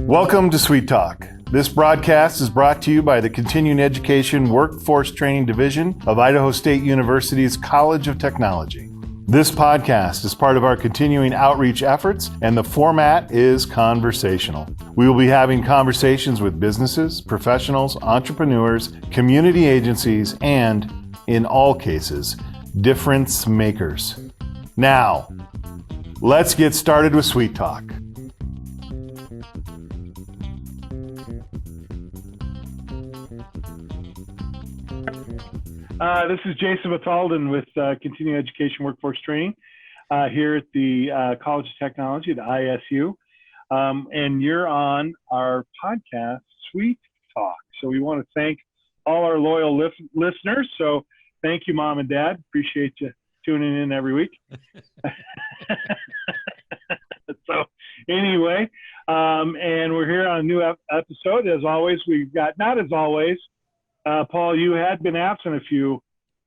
Welcome to Sweet Talk. This broadcast is brought to you by the Continuing Education Workforce Training Division of Idaho State University's College of Technology. This podcast is part of our continuing outreach efforts, and the format is conversational. We will be having conversations with businesses, professionals, entrepreneurs, community agencies, and, in all cases, difference makers. Now, let's get started with Sweet Talk. This is Jason Batalden with Continuing Education Workforce Training here at the College of Technology, the ISU. And you're on our podcast, Sweet Talk. So we want to thank all our loyal listeners. So thank you, Mom and Dad. Appreciate you tuning in every week. So anyway, and we're here on a new episode. As always, we've got, not as always, Paul, you had been absent a few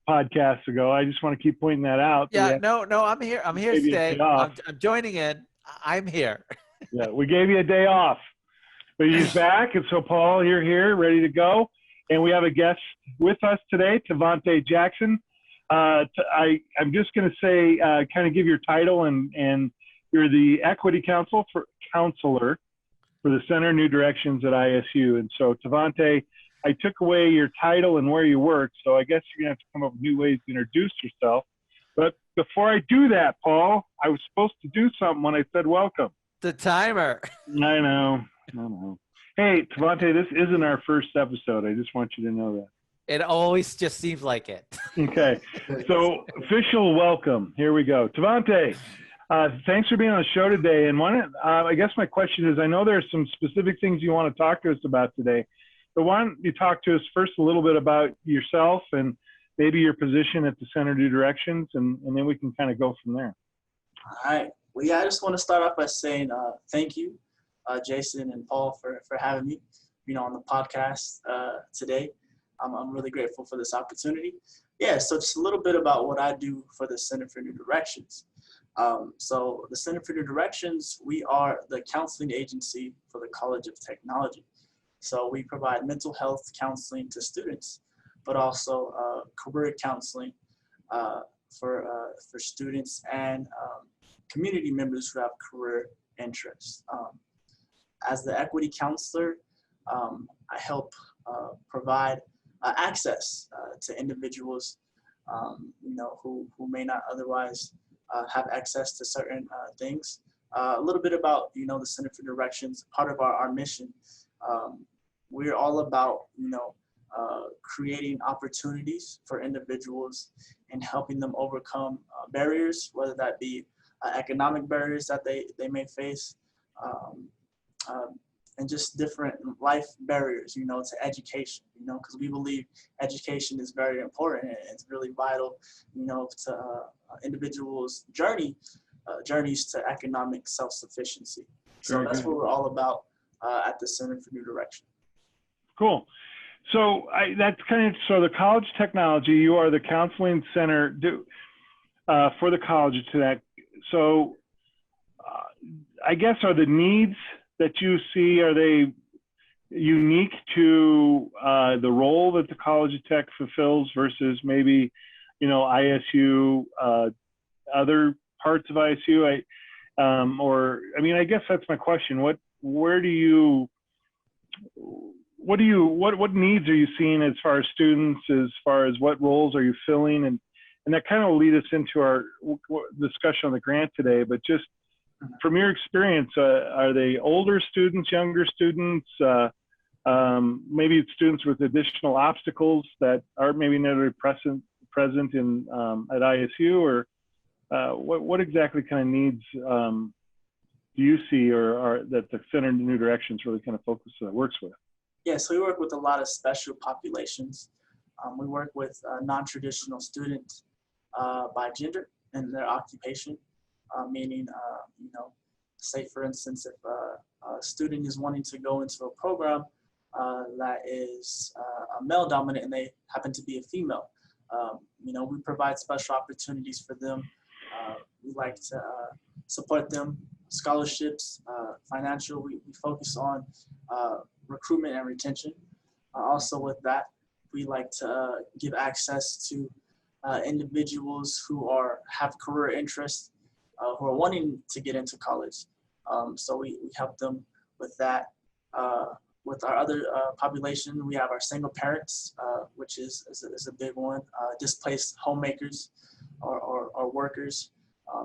podcasts ago. I just want to keep pointing that out. Yeah, no, I'm here. I'm here today. I'm joining in. I'm here. Yeah, we gave you a day off, but he's back. And so, Paul, you're here, ready to go. And we have a guest with us today, Tavonte Jackson. I'm just going to say, kind of give your title, and you're the Equity Counselor for the Center New Directions at ISU. And so, Tavonte, I took away your title and where you work, so I guess you're going to have to come up with new ways to introduce yourself. But before I do that, Paul, I was supposed to do something when I said welcome. The timer. I know. Hey, Tavonte, this isn't our first episode. I just want you to know that. It always just seems like it. Okay. So, official welcome. Here we go. Tavonte, thanks for being on the show today. And I guess my question is, I know there's some specific things you want to talk to us about today. But why don't you talk to us first a little bit about yourself and maybe your position at the Center New Directions, and then we can kind of go from there. All right. Well, yeah, I just want to start off by saying thank you, Jason and Paul, for having me, on the podcast today. I'm really grateful for this opportunity. Yeah, so just a little bit about what I do for the Center for New Directions. So the Center for New Directions, we are the counseling agency for the College of Technology. So we provide mental health counseling to students, but also career counseling for students and community members who have career interests. As the equity counselor, I help provide access to individuals, who may not otherwise have access to certain things. A little bit about, the Center for Directions. Part of our mission. We're all about, creating opportunities for individuals and helping them overcome barriers, whether that be economic barriers that they may face, and just different life barriers, to education, because we believe education is very important and it's really vital, to individuals' journeys to economic self-sufficiency. So that's what we're all about at the Center for New Direction. Cool. So so the College of Technology, you are the counseling center for the college to that. So I guess, are the needs that you see, are they unique to the role that the College of Tech fulfills versus maybe, ISU, other parts of ISU? I guess that's my question. What needs are you seeing as far as students, as far as what roles are you filling? And that kind of will lead us into our discussion on the grant today, but just from your experience, are they older students, younger students, maybe it's students with additional obstacles that aren't maybe necessarily present in at ISU, or what exactly kind of needs do you see or that the Center New Directions really kind of works with? Yeah, so we work with a lot of special populations. We work with non-traditional students by gender and their occupation, meaning, say for instance, if a student is wanting to go into a program that is a male dominant and they happen to be a female. We provide special opportunities for them. We like to support them, scholarships, financial. We focus on recruitment and retention. Also with that, we like to give access to individuals who have career interests, who are wanting to get into college. So we help them with that. With our other population, we have our single parents, which is a big one, displaced homemakers or workers.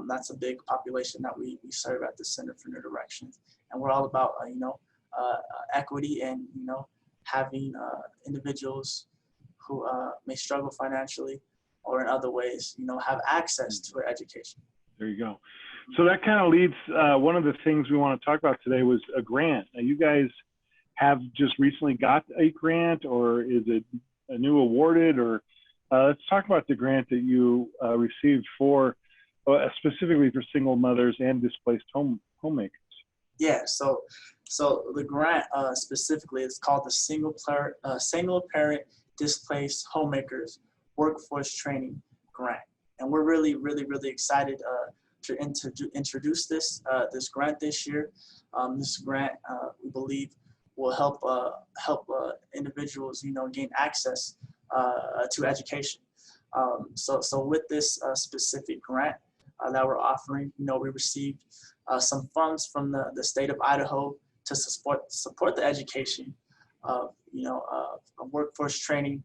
That's a big population that we serve at the Center for New Direction. And we're all about, equity and, having individuals who may struggle financially or in other ways, have access to education. There you go. So that kind of leads, one of the things we want to talk about today was a grant. Now, you guys have just recently got a grant, or is it a new awarded, or let's talk about the grant that you received for specifically for single mothers and displaced homemakers. Yeah, so the grant specifically is called the Single Parent Displaced Homemakers Workforce Training Grant, and we're really excited to introduce this grant this year. This grant, we believe, will help individuals, gain access to education. So with this specific grant that we're offering, we received some funds from the state of Idaho to support the education of workforce training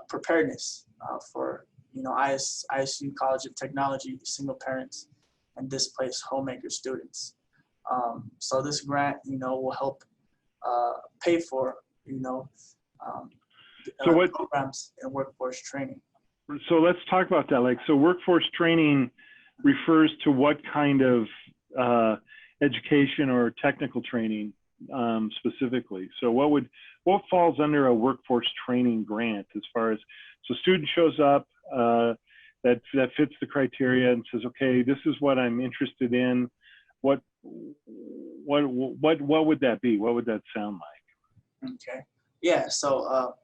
preparedness for ISU College of Technology single parents and displaced homemaker students. So this grant will help pay for programs in workforce training. So let's talk about that. So workforce training refers to what kind of education or technical training specifically? So what falls under a workforce training grant as far as, so student shows up that fits the criteria and says, okay, this is what I'm interested in. What would that be? What would that sound like? Okay. Yeah. So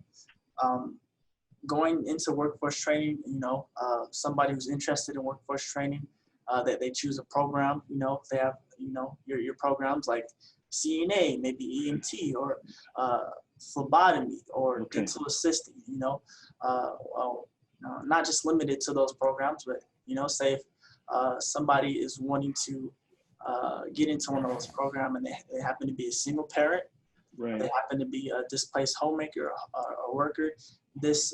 going into workforce training, somebody who's interested in workforce training, that they choose a program. They have your programs like CNA, maybe EMT, or phlebotomy, or dental assisting. Not just limited to those programs, but say if somebody is wanting to get into one of those programs and they happen to be a single parent, right, they happen to be a displaced homemaker or a worker, this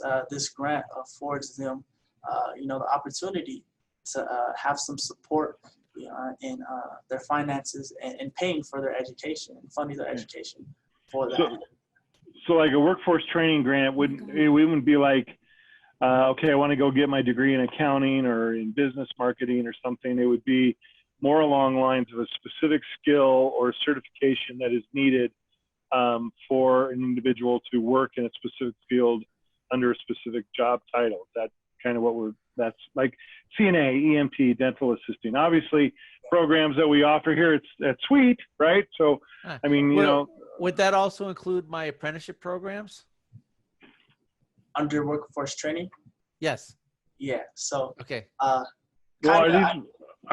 grant affords them the opportunity to have some support in their finances and paying for their education and funding their education for that. So like a workforce training grant wouldn't be like, okay, I want to go get my degree in accounting or in business marketing or something. It would be more along the lines of a specific skill or certification that is needed for an individual to work in a specific field under a specific job title. That's kind of that's like CNA, EMT, dental assisting. Obviously, programs that we offer here at CEWT, right? So, I mean, would that also include my apprenticeship programs? Under workforce training? Yes. Yeah. So, okay. Are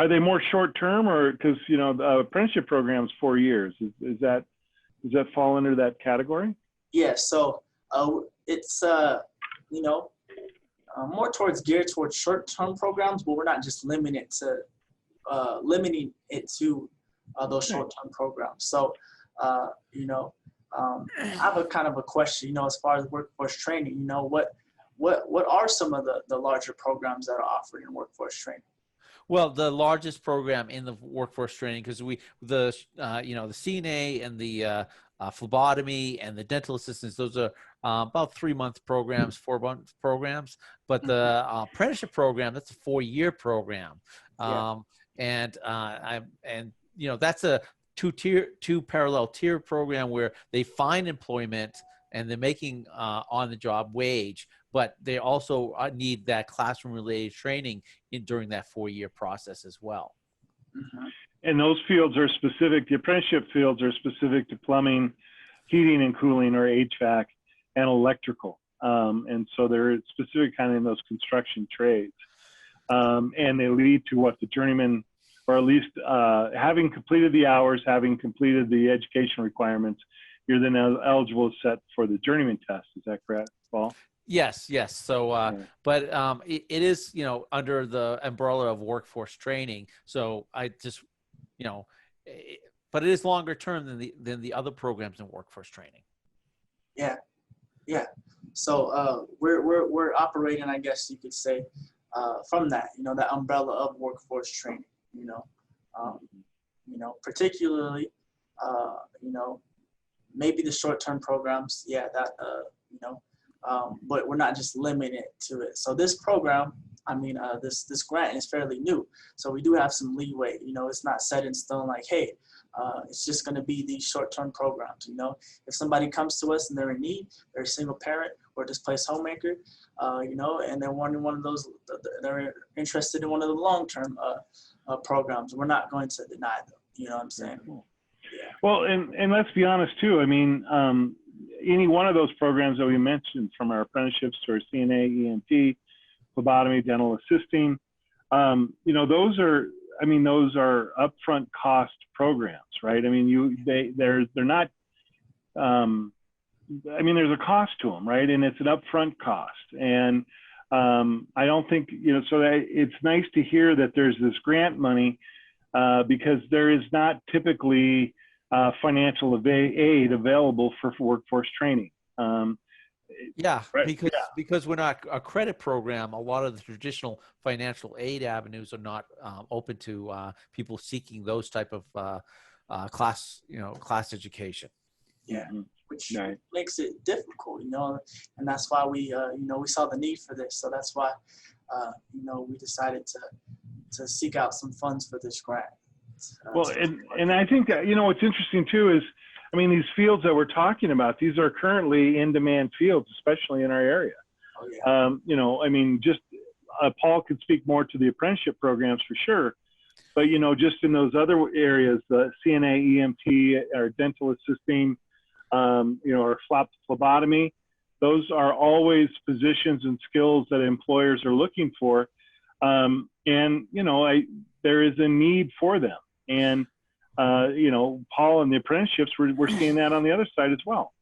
they more short term, or because the apprenticeship program's 4 years? Does that fall under that category? Yeah. So it's more geared towards short term programs, but we're not just limiting it to those short term programs. So I have a kind of a question. As far as workforce training, what are some of the larger programs that are offered in workforce training? Well, the largest program in the workforce training, because the CNA and the phlebotomy and the dental assistants, those are about 3-month programs, 4-month programs. But the apprenticeship program, that's a 4-year program, and that's a two parallel tier program where they find employment and they're making on the job wage, but they also need that classroom related training during that 4-year process as well. And those fields are specific, the apprenticeship fields are specific to plumbing, heating and cooling or HVAC and electrical. And so they're specific kind of in those construction trades. And they lead to what the journeyman, or at least having completed the hours, having completed the education requirements, you're then eligible to set for the journeyman test. Is that correct, Paul? Yes. So, but it is, under the umbrella of workforce training. So I just, but it is longer term than the other programs in workforce training. Yeah. So we're operating, I guess you could say, from that, that umbrella of workforce training. Particularly, maybe the short-term programs, but we're not just limited to it. So this program, this grant is fairly new. So we do have some leeway. It's not set in stone like, hey, it's just going to be these short-term programs. If somebody comes to us and they're in need, they're a single parent or displaced homemaker, and they're wanting one of those, they're interested in one of the long-term programs, we're not going to deny them. You know what I'm saying? Yeah. Well, and let's be honest too. Any one of those programs that we mentioned, from our apprenticeships to our CNA, EMT, phlebotomy, dental assisting, those are upfront cost programs, right? They're not. There's a cost to them, right? And it's an upfront cost. And I don't think, so it's nice to hear that there's this grant money, because there is not typically financial aid available for workforce training. Right. Because we're not a credit program, a lot of the traditional financial aid avenues are not open to people seeking those type of class education. Yeah, which makes it difficult, and that's why we saw the need for this. So that's why, we decided to seek out some funds for this grant. Well, and I think that, what's interesting too is, these fields that we're talking about, these are currently in-demand fields, especially in our area. Oh, yeah. Paul could speak more to the apprenticeship programs for sure, but, just in those other areas, the CNA, EMT, or dental assisting, or phlebotomy, those are always positions and skills that employers are looking for. There is a need for them. And, Paul and the apprenticeships, we're seeing that on the other side as well.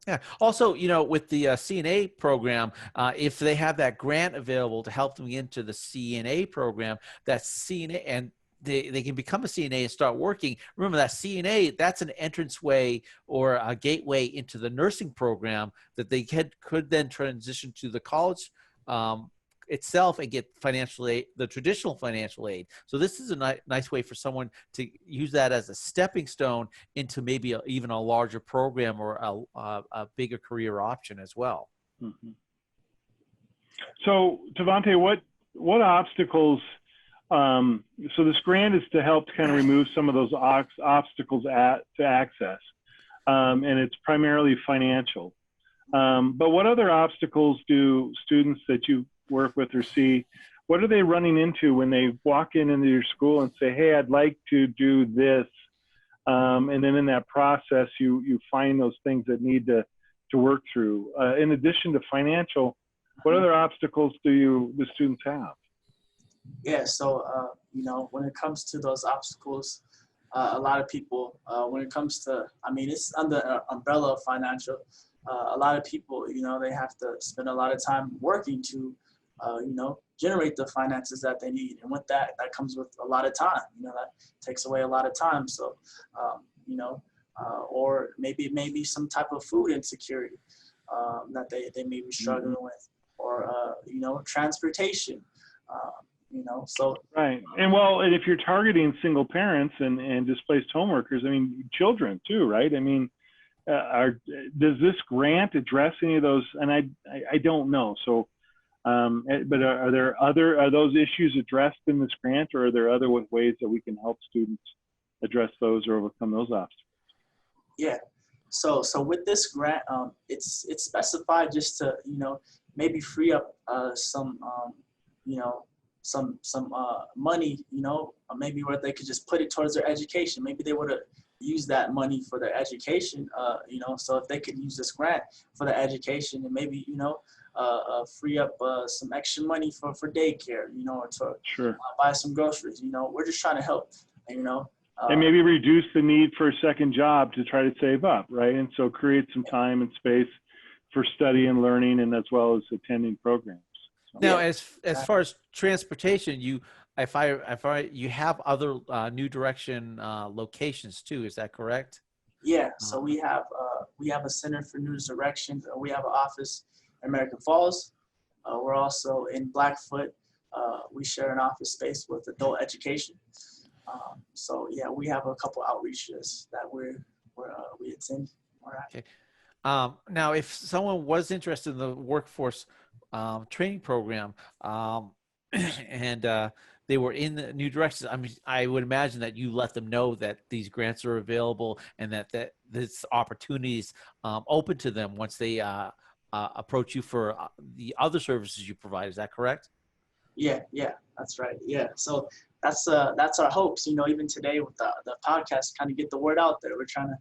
Yeah. Also, with the CNA program, if they have that grant available to help them into the CNA program, that CNA, and they can become a CNA and start working. Remember that CNA, that's an entranceway or a gateway into the nursing program that they could then transition to the college itself and get financial aid, the traditional financial aid. So this is a nice way for someone to use that as a stepping stone into maybe even a larger program or a bigger career option as well. Mm-hmm. So Tavonte, what obstacles, so this grant is to help kind of remove some of those obstacles to access, and it's primarily financial. But what other obstacles do students that you work with or see, what are they running into when they walk into your school and say, hey, I'd like to do this, and then in that process you find those things that need to work through, in addition to financial, what other obstacles do the students have? Yeah, so when it comes to those obstacles, a lot of people, when it comes to, it's under an umbrella of financial, a lot of people, they have to spend a lot of time working to generate the finances that they need. And with that comes with a lot of time, that takes away a lot of time. So, or maybe some type of food insecurity that they may be struggling with, or, transportation, so. Right. And if you're targeting single parents and displaced homeworkers, children too, right? Does this grant address any of those? And I don't know. So, but are those issues addressed in this grant, or are there other ways that we can help students address those or overcome those obstacles? Yeah. So with this grant, it's specified just to, maybe free up some money, maybe where they could just put it towards their education. Maybe they would have use that money for their education, so if they could use this grant for their education and maybe, free up some extra money for daycare, or to Sure. buy some groceries, we're just trying to help, And maybe reduce the need for a second job to try to save up, right? And so create some time and space for study and learning, and as well as attending programs. So. Now, as far as transportation, you have other New Direction locations too. Is that correct? Yeah. So we have a Center for New Direction. We have an office in American Falls. We're also in Blackfoot. We share an office space with adult education. So yeah, we have a couple outreaches that we attend. Okay. Now, if someone was interested in the workforce training program, and they were in the New Directions, I mean, I would imagine that you let them know that these grants are available and that this opportunities open to them once they approach you for the other services you provide. Is that correct? Yeah, that's right. Yeah, so that's our hopes. Even today with the podcast, kind of get the word out there. We're trying to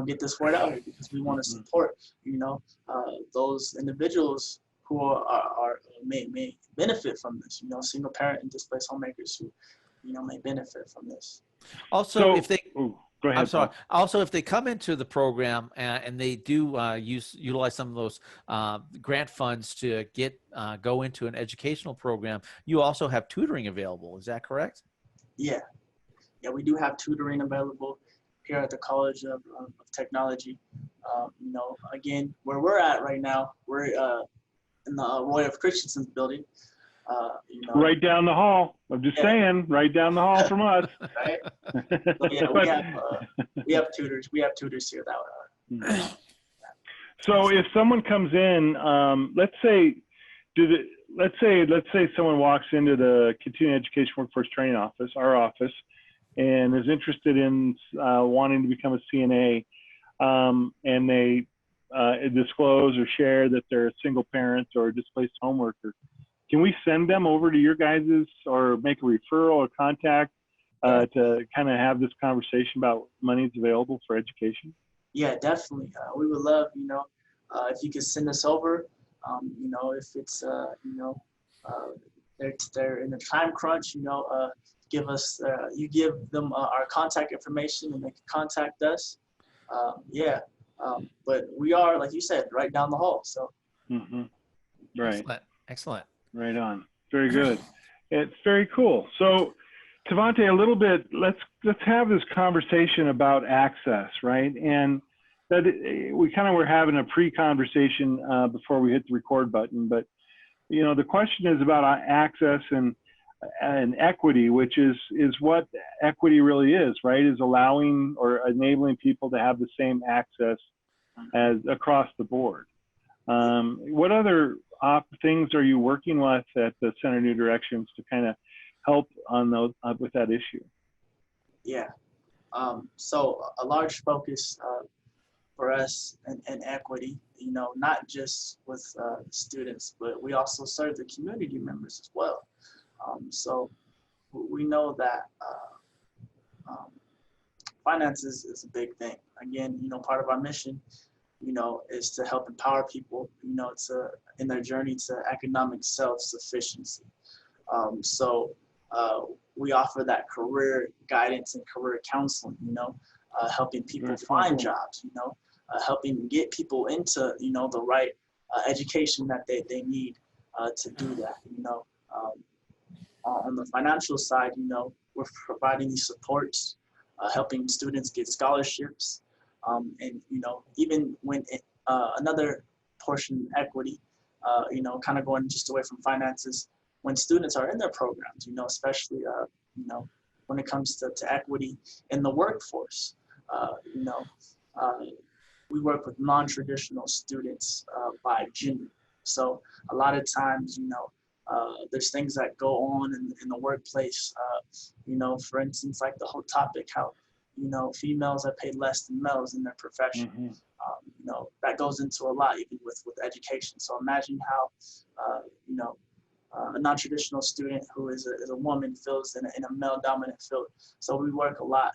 get this word out here because we want to support those individuals who may benefit from this. Single parent and displaced homemakers who may benefit from this. Also, if they go ahead, I'm sorry. Paul. Also, if they come into the program and they do utilize some of those grant funds to go into an educational program, you also have tutoring available. Is that correct? Yeah, we do have tutoring available here at the College of Technology. Again, where we're at right now, we're in the Roy F. Christensen's building. Right down the hall. I'm just saying, right down the hall from us. Right. So, yeah, we have tutors. We have tutors here that. So if someone comes in, let's say someone walks into the Continuing Education Workforce Training office, our office, and is interested in wanting to become a CNA, and they disclose or share that they're a single parent or a displaced home worker. Can we send them over to your guys's or make a referral or contact to kind of have this conversation about monies available for education? Yeah, definitely. We would love, if you could send us over, if it's, they're in a time crunch, give us, you give them our contact information and they can contact us. But we are, like you said, right down the hall. So. Right. Excellent. Right on. Very good. It's very cool. So, Tavonte, a little bit. Let's have this conversation about access, right? And that we kind of were having a pre-conversation before we hit the record button. But the question is about access and equity, which is what equity really is, right? Is allowing or enabling people to have the same access as across the board. What other things are you working with at the Center New Directions to kind of help on those with that issue? Yeah. So a large focus for us in equity, not just with students, but we also serve the community members as well. So we know that finances is a big thing. Again, part of our mission is to help empower people, in their journey to economic self-sufficiency. So we offer that career guidance and career counseling, helping people find jobs, helping get people into, the right education that they need to do that, On the financial side, we're providing these supports, helping students get scholarships, and even when another portion equity, kind of going just away from finances, when students are in their programs, especially when it comes to equity in the workforce, we work with non-traditional students by gender. So a lot of times, there's things that go on in the workplace, for instance, like the whole topic, how females are paid less than males in their profession. That goes into a lot, even with education. So imagine how, a non-traditional student who is a woman feels in a male-dominant field. So we work a lot,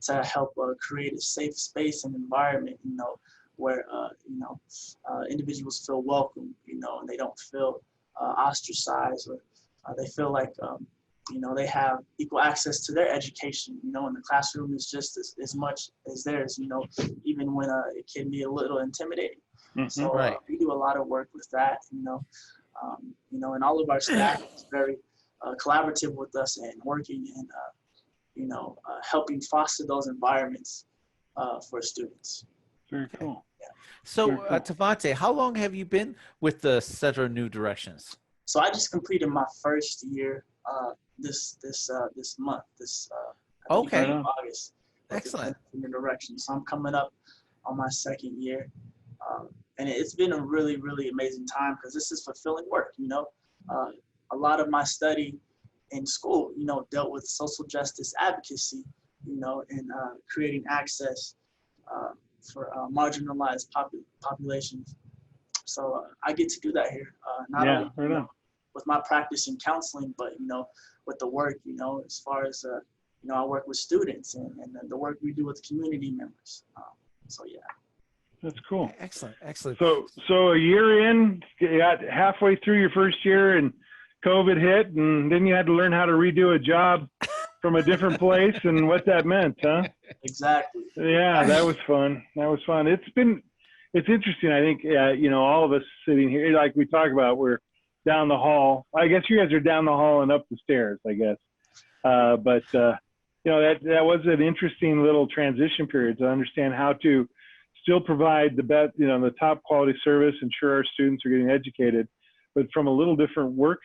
to help create a safe space and environment, where individuals feel welcome, and they don't feel ostracized, or they feel like they have equal access to their education, and the classroom is just as much as theirs, even when it can be a little intimidating. So Right. we do a lot of work with that, and all of our staff is very collaborative with us and working and, helping foster those environments for students. Very cool. Yeah. So, Very cool. Tavonte, how long have you been with the Center of New Directions? So I just completed my first year this month, I think Okay. in August. Excellent. In the direction. So I'm coming up on my second year. And it's been a really, really amazing time because this is fulfilling work, a lot of my study in school, dealt with social justice advocacy, and creating access for marginalized populations. So I get to do that here, not only right on. with my practice in counseling, but with the work, as far as I work with students and the work we do with community members. So yeah. That's cool. Excellent. Excellent. So a year in, you got halfway through your first year and COVID hit, and then you had to learn how to redo a job from a different place and what that meant, huh? Exactly. Yeah, that was fun. It's interesting. I think, all of us sitting here, like we talk about, we're down the hall. I guess you guys are down the hall and up the stairs, I guess. But that was an interesting little transition period to understand how to still provide the best, the top quality service, ensure our students are getting educated, but from a little different work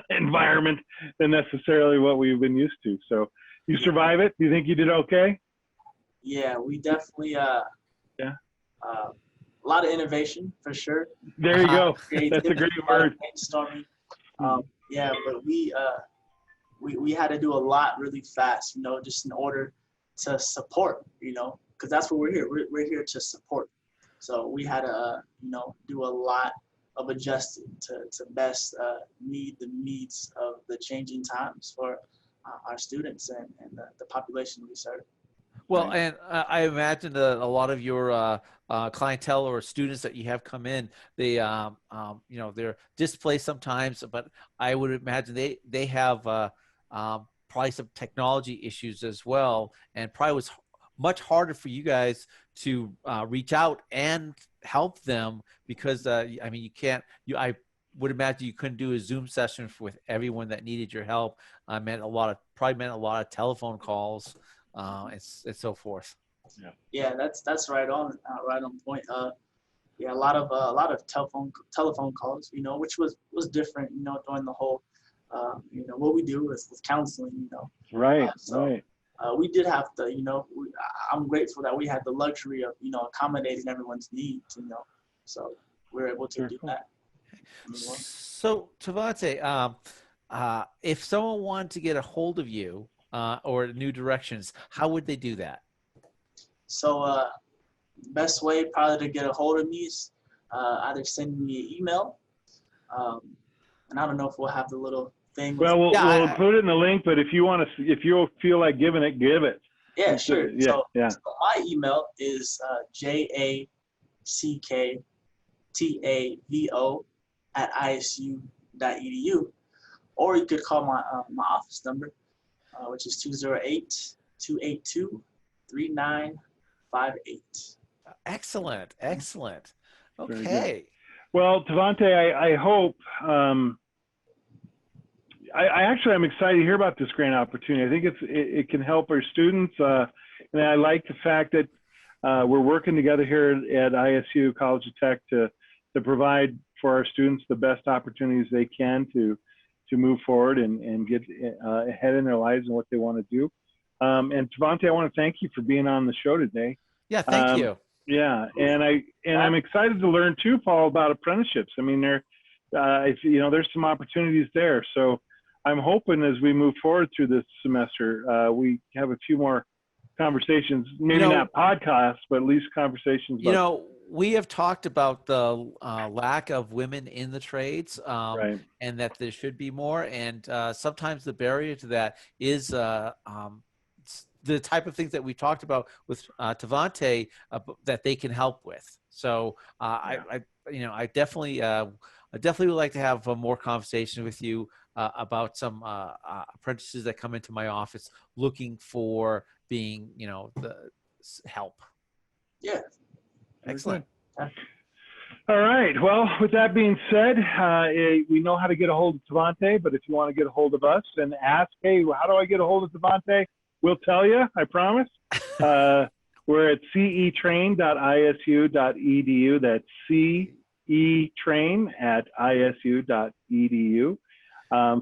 environment than necessarily what we've been used to. So you survive it? Do you think you did okay? Yeah, we definitely, a lot of innovation for sure. There you go. That's a great word. Brainstorming. But we had to do a lot really fast, just in order to support, because that's what we're here. We're here to support. So we had to, do a lot of adjusting to best meet the needs of the changing times for our students and the population we serve. Well, and I imagine a lot of your clientele or students that you have come in, they, they're displaced sometimes, but I would imagine they have probably some technology issues as well, and probably was much harder for you guys to reach out and help them because, I would imagine you couldn't do a Zoom session with everyone that needed your help. Probably meant a lot of telephone calls. And so forth. Yeah, that's right on point. A lot of telephone calls, which was different, during the whole, what we do with counseling, Right. We did have to, I'm grateful that we had the luxury of, accommodating everyone's needs, so we're able to do that. So Tavonte, if someone wanted to get a hold of you, or New Directions, how would they do that? So best way probably to get a hold of me is either send me an email, and I don't know if we'll have the little thing. Well, we'll put it in the link, but if you feel like giving it, give it. Yeah, sure. So my email is jacktavo@isu.edu, or you could call my office number, which is 208-282-3958. Excellent. Okay. Well, Tavonte, I hope, I'm excited to hear about this grant opportunity. I think it can help our students. And I like the fact that we're working together here at ISU College of Tech to provide for our students the best opportunities they can to move forward and get ahead in their lives and what they want to do. And Tavonte, I want to thank you for being on the show today. Yeah, thank you. Yeah, and I'm excited to learn too, Paul, about apprenticeships. I mean, there's some opportunities there. So I'm hoping as we move forward through this semester, we have a few more conversations, maybe not podcasts, but at least conversations. We have talked about the lack of women in the trades, Right. and that there should be more. And sometimes the barrier to that is the type of things that we talked about with Tavonte that they can help with. So I definitely would like to have more conversation with you about some apprentices that come into my office looking for being, the help. Yeah. Excellent. All right. Well, with that being said, we know how to get a hold of Tavonte, but if you want to get a hold of us and ask, hey, how do I get a hold of Tavonte? We'll tell you, I promise. We're at cetrain.isu.edu. That's cetrain@isu.edu.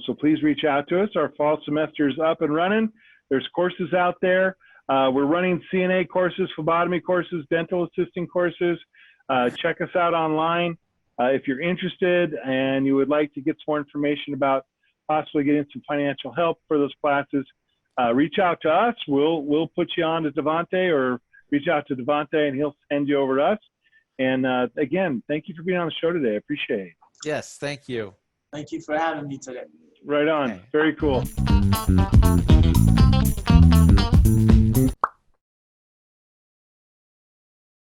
So please reach out to us. Our fall semester is up and running. There's courses out there. We're running CNA courses, phlebotomy courses, dental assisting courses. Check us out online. If you're interested and you would like to get some more information about possibly getting some financial help for those classes, reach out to us. We'll put you on to Tavonte, or reach out to Tavonte and he'll send you over to us. And again, thank you for being on the show today. I appreciate it. Yes, thank you. Thank you for having me today. Right on. Okay. Very cool.